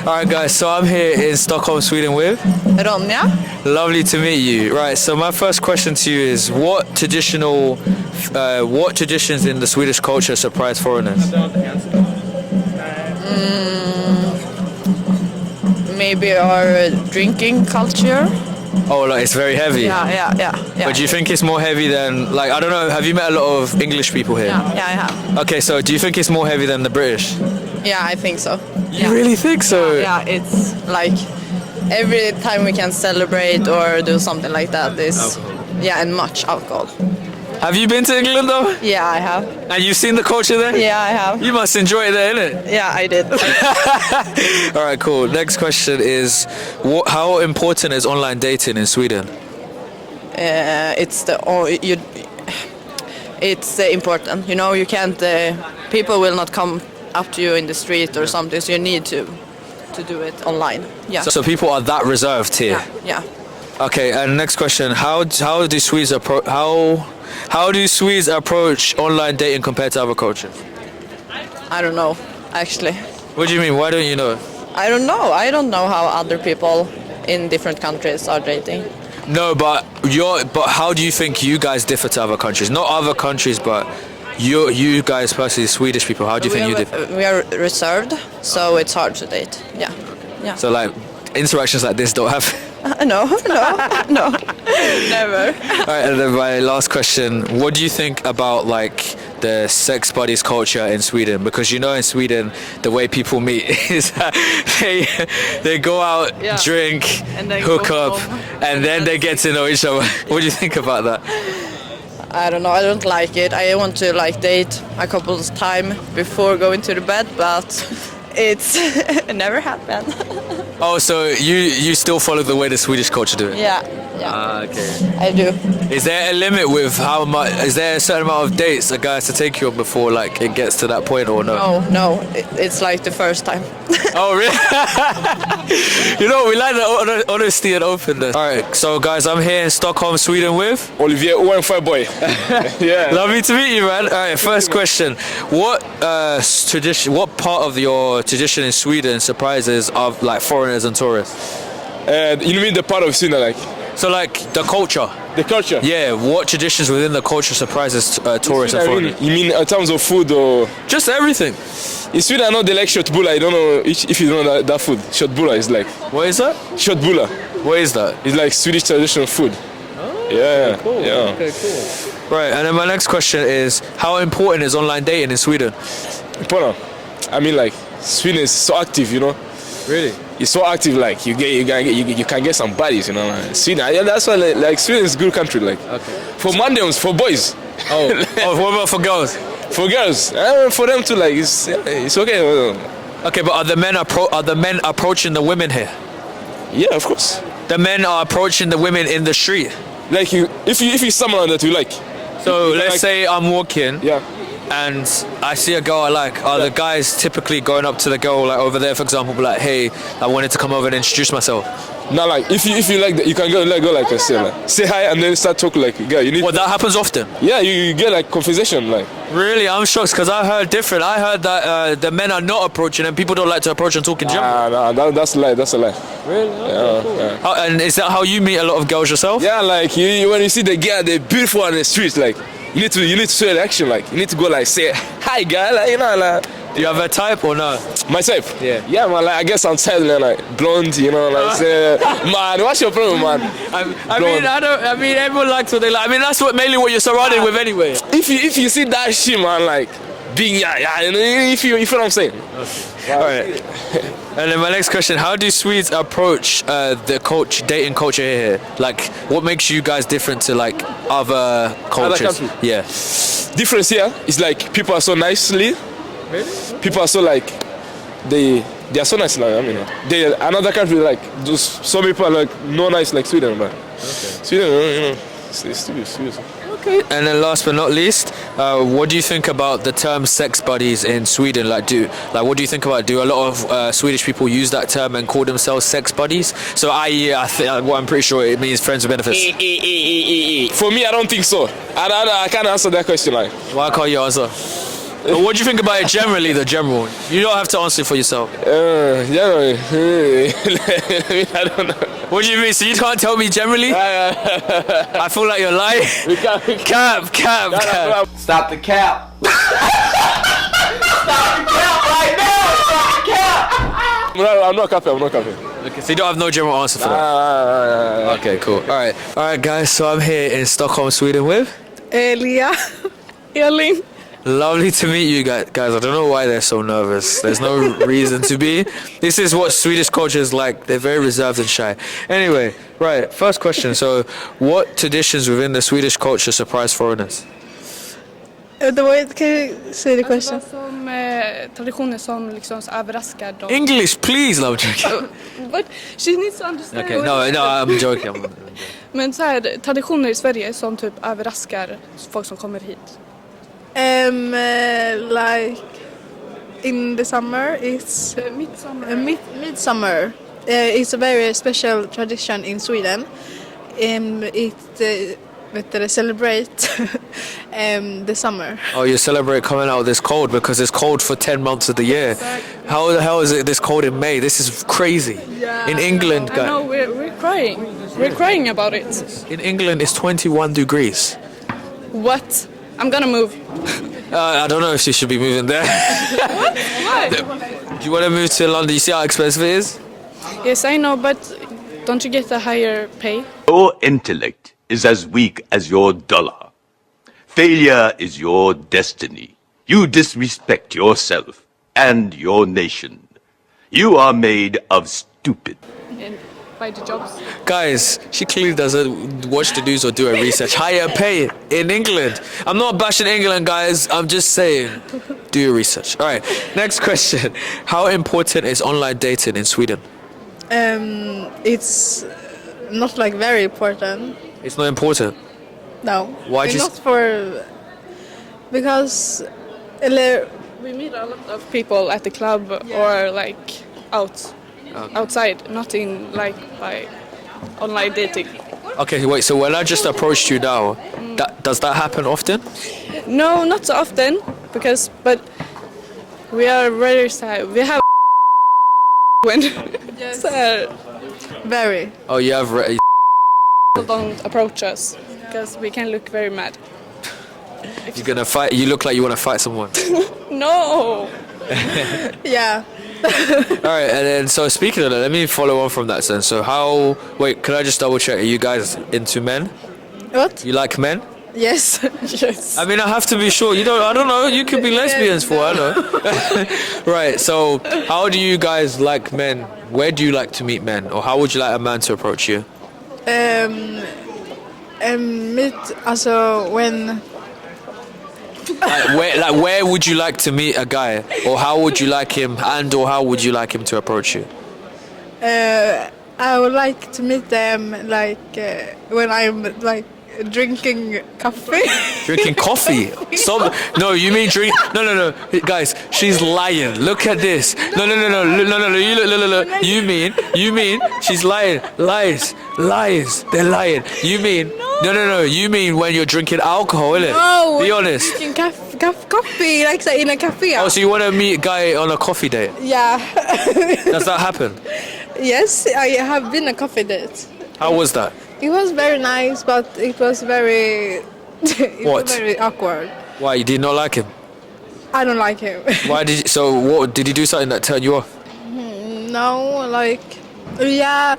Alright guys, so I'm here in Stockholm, Sweden with Ronja. Lovely to meet you. Right, so my first question to you is what traditions in the Swedish culture surprise foreigners? Maybe our drinking culture. Oh, like it's very heavy. Yeah. But do you think it's more heavy than, like, I don't know, have you met a lot of English people here? Yeah, I have. Okay, so do you think it's more heavy than the British? Yeah, I think so. You really think so? Yeah, it's like every time we can celebrate or do something like that is Alcohol. Yeah, and much alcohol. Have you been to England though? Yeah, I have. And you've seen the culture there? Yeah, I have. You must enjoy it there, innit? Yeah, I did. Alright, cool. Next question is, how important is online dating in Sweden? It's important. You know, you can't. People will not come up to you in the street or something. So you need to do it online. Yeah. So people are that reserved here. Yeah. Okay, and next question: How do Swedes approach online dating compared to other cultures? I don't know, actually. What do you mean? Why don't you know? I don't know. I don't know how other people in different countries are dating. No, but how do you think you guys differ to other countries? Not other countries, but you guys personally, Swedish people. How do you think you differ? We are reserved, so it's hard to date. Yeah. So like interactions like this don't happen. No, never. Alright, and then my last question: what do you think about like the sex buddies culture in Sweden? Because you know, in Sweden, the way people meet is that they go out, drink, and then hook up, and then they get to know each other. What do you think about that? I don't know. I don't like it. I want to like date a couple of times before going to the bed, but it's it never happened. Oh, so you still follow the way the Swedish culture do it? Yeah. Okay. I do. Is there a limit with how much? Is there a certain amount of dates a guy has to take you on before like it gets to that point, or no? No. It's like the first time. Oh, really? You know, we like the honesty and openness. All right, so guys, I'm here in Stockholm, Sweden with Olivia, 1-5 boy. Yeah. Lovely to meet you, man. All right, first question: what tradition? What part of your tradition in Sweden surprises of like foreigners and tourists? You mean the part of Sweden, like? So like the culture. The culture? Yeah, what traditions within the culture surprises tourists and foreigners? You mean in terms of food or? Just everything. In Sweden, I know they like köttbullar. I don't know if you know that food. Köttbullar is like. What is that? Köttbullar. What is that? It's like Swedish traditional food. Oh, yeah. Okay, cool. Yeah. Okay, cool. Right, and then my next question is, how important is online dating in Sweden? Important. I mean, like Sweden is so active, you know. Really? It's so active, like you can get some buddies, you know. Like, Sweden, yeah, that's why like Sweden is a good country, like. Okay. For Mondays, for boys. Oh, what about for girls? For girls, for them too, like it's okay. Okay, but are the men approaching the women here? Yeah, of course. The men are approaching the women in the street. Like if you someone that you like. So let's say I'm walking. Yeah. And I see a girl I like. Are the guys typically going up to the girl like over there, for example, be like, hey, I wanted to come over and introduce myself? Now, like if you like that, you can go like I say, like say hi and then start talking like, girl, you need. Well, that happens often. Yeah, you get like conversation, like. Really, I'm shocked because I heard different. I heard that the men are not approaching and people don't like to approach and talk in general. Nah, that's a lie. That's a lie. Really? Okay, cool. Yeah. And is that how you meet a lot of girls yourself? Yeah, like when you see the girl, they're beautiful on the streets, like. You need to show the action, like you need to go like say hi girl, like, you know, like. Do you have a type or no? My type? Yeah. Yeah, man, like I guess I'm tired, like blonde, you know, like say, man, what's your problem, man? I mean everyone likes what they like. I mean that's mainly what you're surrounded with anyway. If you see that shit, man, like being yeah, you know, if you know what I'm saying. Okay. All right. And then my next question: how do Swedes approach the dating culture here? Like, what makes you guys different to like other cultures? Yeah. Difference here is like people are so nicely. Really? People are so like they are so nice. Like, I mean, they another country like some people are like no nice like Sweden, man. Okay. Sweden, you know, it's stupid. Okay. And then last but not least, what do you think about the term sex buddies in Sweden? What do you think about it? Do a lot of Swedish people use that term and call themselves sex buddies? So I'm pretty sure it means friends with benefits. For me, I don't think so. I can't answer that question. Like, why can't you answer? But what do you think about it generally, the general? You don't have to answer for yourself. Generally, I don't know. What do you mean? So you can't tell me generally? I feel like you're lying. Cap. Stop the cap. Stop the cap right now. Stop the cap. I'm not capping. Okay, so you don't have no general answer for that? Okay, cool. All right, guys. So I'm here in Stockholm, Sweden with Elia. Elin. Lovely to meet you guys. I don't know why they're so nervous. There's no reason to be. This is what Swedish culture is like. They're very reserved and shy. Anyway, right, first question. So, what traditions within the Swedish culture surprise foreigners? Can you say the question? Som traditioner som liksom så överraskar dem. English, please, love joking. But she needs to understand. Okay, no, I'm joking. Men så här, traditioner i Sverige som typ överraskar folk som kommer hit. Like in the summer, it's midsummer. It's a very special tradition in Sweden. It celebrate the summer. Oh, you celebrate coming out of this cold because it's cold for 10 months of the year. Exactly. How the hell is it this cold in May? This is crazy. Yeah, in England, I know, we're crying. We're crying about it. In England, it's 21 degrees. What? I'm gonna move. I don't know if you should be moving there. Why? Do you want to move to London? You see how expensive it is? Yes, I know, but don't you get a higher pay? Your intellect is as weak as your dollar. Failure is your destiny. You disrespect yourself and your nation. You are made of stupid. And by the jobs. Guys, she clearly doesn't watch the news or do her research. Higher pay in England. I'm not bashing England, guys. I'm just saying, do your research. All right, next question. How important is online dating in Sweden? It's not like very important. It's not important. No. Why It's just- not for because We meet a lot of people at the club or like outside, not in like by online dating. Okay, wait. So when I just approached you now, does that happen often? No, not so often but we are very sad. We have when so very. Oh, you have. people don't approach us because we can look very mad. You're gonna fight. You look like you want to fight someone. No. Yeah. All right, and then so speaking of that, let me follow on from that then. So how? Wait, can I just double check? Are you guys into men? What? You like men? Yes. Yes. I mean, I have to be sure. You don't. I don't know. You could be lesbians for I know. Right. So how do you guys like men? Where do you like to meet men, or how would you like a man to approach you? Meet also when Where would you like to meet a guy, or how would you like him, or how would you like him to approach you? I would like to meet them like when I'm like drinking coffee. Drinking coffee? Stop. No, you mean drink? No. Guys, she's lying. Look at this. No. Look. You mean she's lying. Lies. They're lying. You mean no. You mean when you're drinking alcohol, isn't it? No. Be honest. Drinking coffee like in a cafe. Oh, so you want to meet a guy on a coffee date? Yeah. Does that happen? Yes, I have been a coffee date. How was that? It was very nice, but it was very What? was very awkward. Why, you did not like him? I don't like him. Why did you, so what did he do something that turned you off? No, like yeah,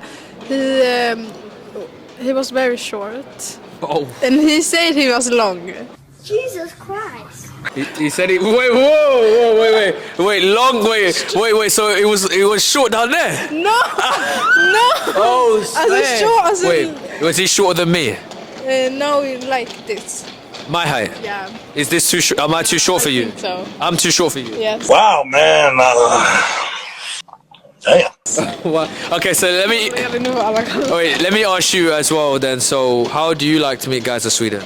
he was very short, Oh. and he said he was long. Jesus Christ. He said it. Wait, long. So it was short down there. No, no. Oh, As a short as wait, was he shorter than me? no, like this. My height. Yeah. Is this too short? Am I too short for you? think so. I'm too short for you. Yes. Wow, man. Damn. Well, okay, so let me ask you as well then. So how do you like to meet guys in Sweden?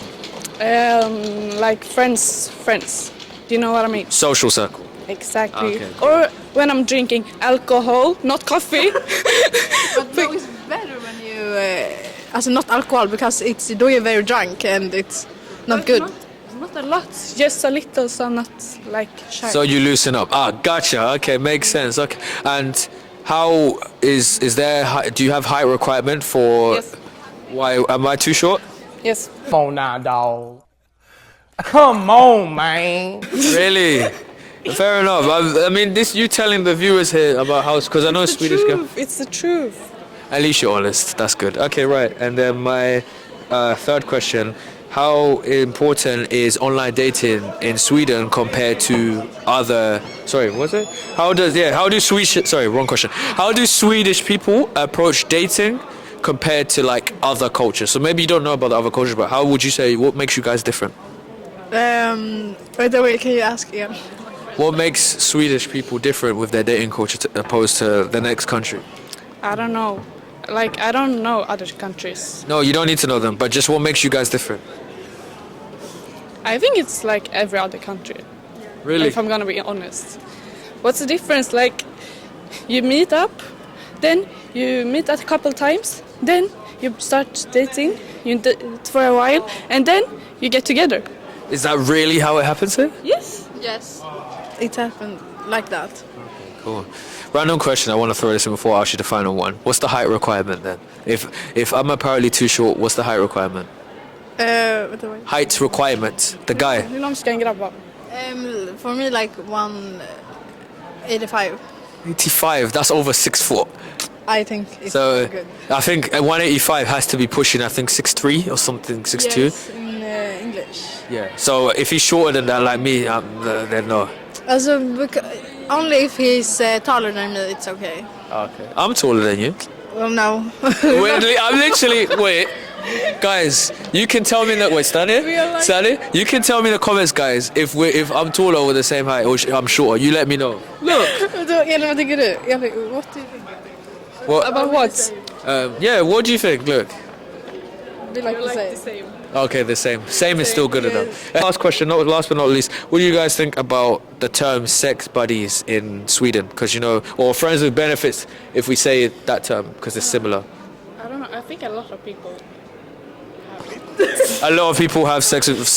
Like friends. Do you know what I mean? Social circle. Exactly. Okay, cool. Or when I'm drinking alcohol, not coffee. But no, it's better when you, not alcohol, because it's do you very drunk and it's not good. Not a lot, just a little, so I'm not like shy. So you loosen up. Ah, gotcha. Okay, makes sense. Okay, and how is there? Do you have height requirement for? Yes. Why am I too short? Yes. Come on now, dog. Come on, man. Really? Fair enough. I mean, this you telling the viewers here about how, because I know Swedish girl. It's the truth. At least you're honest. That's good. Okay, right. And then my third question: how important is online dating in Sweden compared to other? Sorry, what's it? How do Swedish? Sorry, wrong question. How do Swedish people approach dating compared to like other cultures? So maybe you don't know about the other cultures, but how would you say what makes you guys different? By the way, can you ask again? What makes Swedish people different with their dating culture opposed to the next country? I don't know. Like, I don't know other countries. No, you don't need to know them, but just what makes you guys different? I think it's like every other country. Really? If I'm gonna be honest. What's the difference? Like, you meet up, then you meet a couple times, then you start dating, you date for a while, and then you get together. Is that really how it happens here? Yes. Yes, it happened like that. Cool. Random question. I want to throw this in before I ask you the final one. What's the height requirement then? If I'm apparently too short, what's the height requirement? Height requirement. The guy. Hur långt ska en grabb vara? For me, like 185. 85. That's over 6 foot. I think it's So good. I think 185 has to be pushing. I think 6'3" or something. 6'2". Yes, in English. Yeah. So if he's shorter than that, like me, then no. Also, only if he's taller than me, it's okay. Okay. I'm taller than you. Well, no. Weirdly, I'm literally wait. Guys, you can tell me in the wait, stand here. Stand here. You can tell me in the comments, guys, if I'm taller or we're the same height or I'm shorter. You let me know. Look. Elin, vad tycker du? What do you think? What? About what? Yeah. What do you think? Look. We like the same. same. Okay, the same. Same is still good enough. Last question, last but not least. What do you guys think about the term sex buddies in Sweden? Because, or friends with benefits, if we say that term, because it's similar. I don't know. I think a lot of people. A lot of people have sex with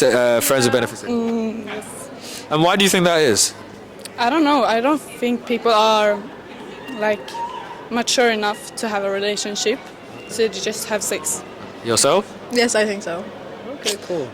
friends with benefits. Yes. And why do you think that is? I don't know. I don't think people are like mature enough to have a relationship, so they just have sex. Yourself? Yes, I think so. Okay, cool.